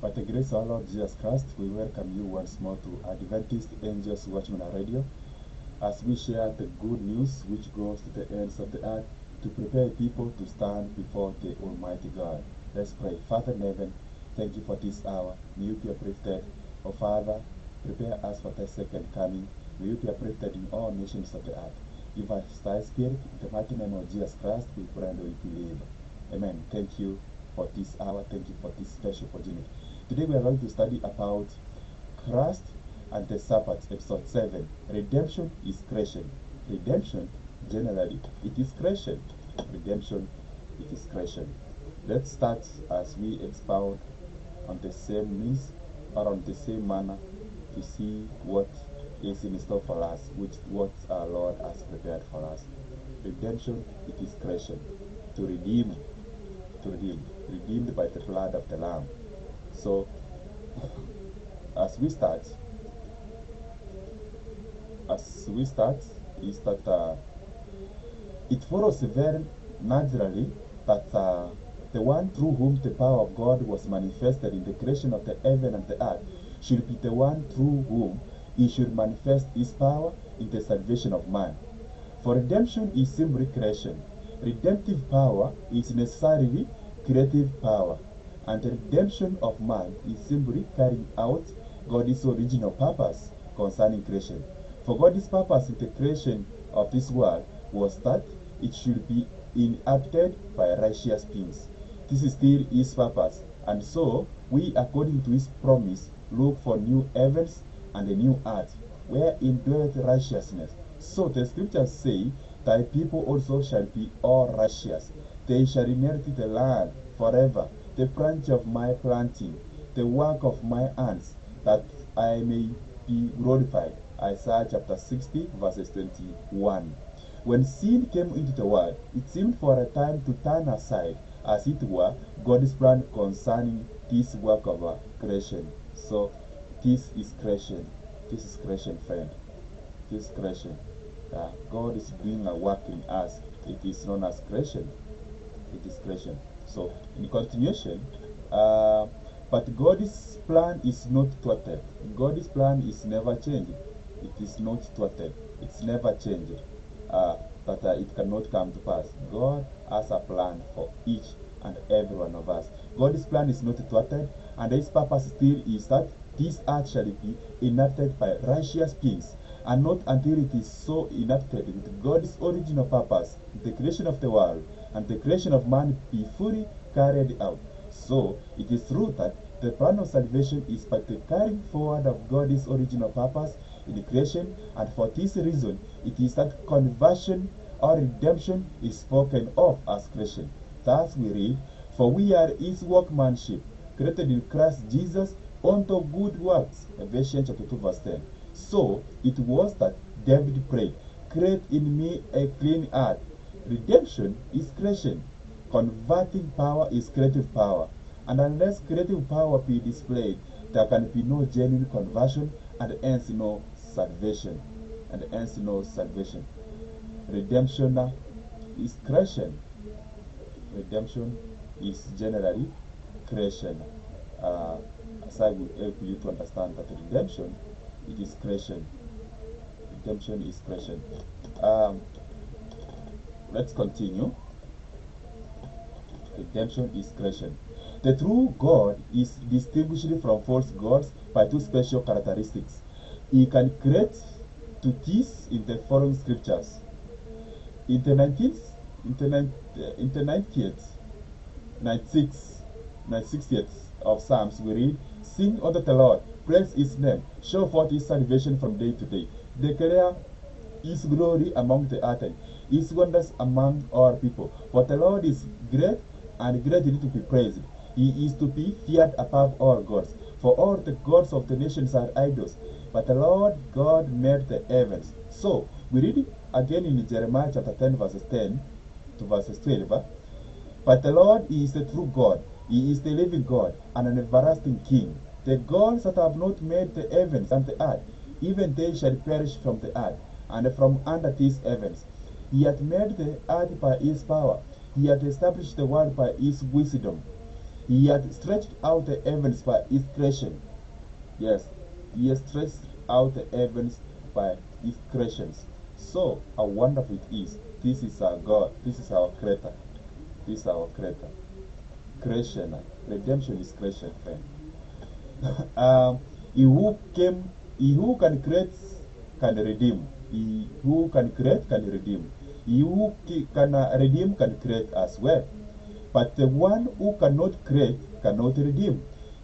By the grace of our Lord Jesus Christ, we welcome you once more to Adventist Angels Watchman Radio as we share the good news which goes to the ends of the earth to prepare people to stand before the Almighty God. Let's pray. Father in heaven, thank you for this hour. May you be uplifted. Oh Father, prepare us for the second coming. May you be uplifted in all nations of the earth. Give us thy spirit. In the mighty name of Jesus Christ, we pray and we believe. Amen. Thank you for this hour. Thank you for this special opportunity. Today we are going to study about Christ and the Sabbath, episode 7. Redemption is creation. Redemption, generally, it is creation. Redemption, it is creation. Let's start as we expound on the same means or on the same manner to see what is in store for us, what our Lord has prepared for us. Redemption, it is creation. To redeem, redeemed by the blood of the Lamb. So, as we start, is that it follows very naturally that the one through whom the power of God was manifested in the creation of the heaven and the earth should be the one through whom he should manifest his power in the salvation of man. For redemption is simply creation. Redemptive power is necessarily creative power, and the redemption of man is simply carrying out God's original purpose concerning creation. For God's purpose in the creation of this world was that it should be inhabited by righteous beings. This is still his purpose, and so we, according to his promise, look for new heavens and a new earth, wherein dwelleth righteousness. So the scriptures say, thy people also shall be all righteous. They shall inherit the land forever, the branch of my planting, the work of my hands, that I may be glorified. Isaiah chapter 60, verses 21. When sin came into the world, it seemed for a time to turn aside, as it were, God's plan concerning this work of creation. So, this is creation. This is creation, friend. This is creation. God is doing a work in us. It is known as creation. It is creation. So, in continuation, but God's plan is not thwarted. God's plan is never changed. It is not thwarted. It's never changed. That it cannot come to pass. God has a plan for each and every one of us. God's plan is not thwarted, and his purpose still is that this earth shall be inhabited by righteous beings, and not until it is so inhabited with God's original purpose, the creation of the world and the creation of man be fully carried out. So it is true that the plan of salvation is but the carrying forward of God's original purpose in the creation, and for this reason it is that conversion or redemption is spoken of as creation. Thus we read, for we are his workmanship, created in Christ Jesus unto good works. Ephesians chapter 2 verse 10. So it was that David prayed, create in me a clean heart. Redemption is creation. Converting power is creative power. And unless creative power be displayed, there can be no genuine conversion, and hence no salvation. And hence no salvation. Redemption is creation. Redemption is generally creation. As I will help you to understand that redemption, it is creation. Redemption is creation. Let's continue. Redemption is creation. The true God is distinguished from false gods by two special characteristics. He can create to this in the following scriptures. In the 96th of Psalms, we read, sing unto the Lord, praise his name, show forth his salvation from day to day, declare his glory among the earth, his wonders among our people. For the Lord is great and greatly to be praised. He is to be feared above all gods. For all the gods of the nations are idols, but the Lord God made the heavens. So, we read it again in Jeremiah chapter 10 verses 10 to verses 12. But the Lord is the true God. He is the living God and an everlasting King. The gods that have not made the heavens and the earth, even they shall perish from the earth, and from under these heavens. He hath made the earth by his power. He hath established the world by his wisdom. He had stretched out the heavens by his creation. Yes, he has stretched out the heavens by his creations. So how wonderful it is. This is our God. This is our Creator. This is our Creator. Creation. Redemption is creation, friend. He who came, he who can create can redeem. He who can create can redeem. He who can redeem can create as well. But the one who cannot create cannot redeem.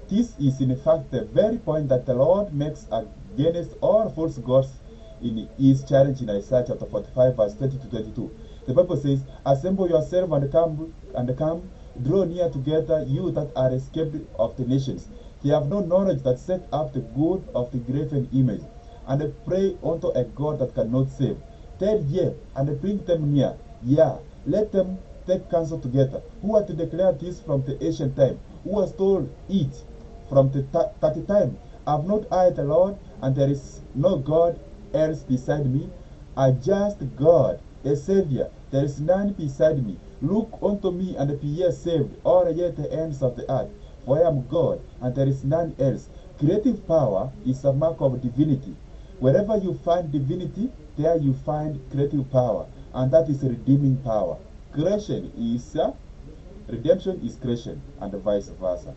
This is in fact the very point that the Lord makes against all false gods in his challenge in Isaiah chapter 45 verse 20 to 22. The Bible says, "Assemble yourself and come, draw near together, you that are escaped of the nations. They have no knowledge that set up the good of the graven image, and pray unto a God that cannot save. Tell ye, and bring them near, yea, let them take counsel together. Who hath declared this from the ancient time? Who has told it from the 30 time? Have not I the Lord, and there is no God else beside me? A just God, a Savior, there is none beside me. Look unto me, and be ye saved, all ye the ends of the earth. For I am God, and there is none else." Creative power is a mark of divinity. Wherever you find divinity, there you find creative power, and that is redeeming power. Creation is redemption is creation, and vice versa.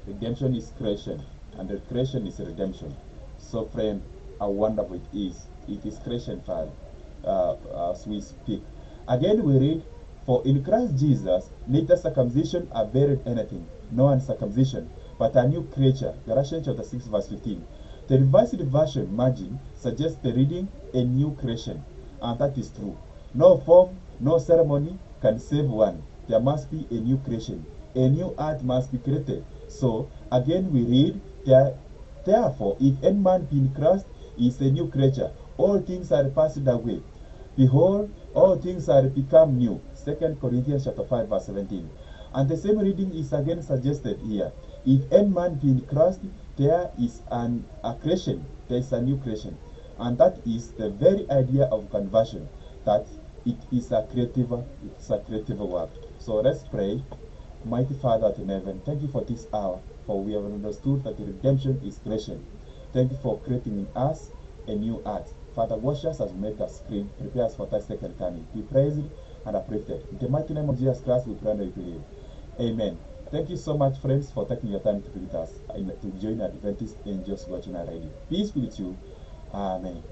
Redemption is creation, and the creation is redemption. So, friend, how wonderful it is. It is creation, Father, as we speak. Again, we read, "For in Christ Jesus, neither circumcision availeth anything, nor uncircumcision, but a new creature." Galatians chapter 6, verse 15. The Revised Version margin suggests the reading a new creation, and that is true. No form, no ceremony can save one. There must be a new creation. A new earth must be created. So, again we read, "Therefore, if any man be in Christ, he is a new creature. All things are passed away. Behold, all things are become new." 2 Corinthians chapter 5, verse 17. And the same reading is again suggested here. If any man be in Christ, there is a creation. There is a new creation. And that is the very idea of conversion, that it is a creative work. So let's pray. Mighty Father in heaven, thank you for this hour, for we have understood that the redemption is creation. Thank you for creating in us a new earth. Father, wash us as we make us clean. Prepare us for thy second coming. Be praised and uplifted. In the mighty name of Jesus Christ, we pray and we believe. Amen. Thank you so much, friends, for taking your time to be with us, to join Adventist Angels Watching Radio. Peace be with you. Amen.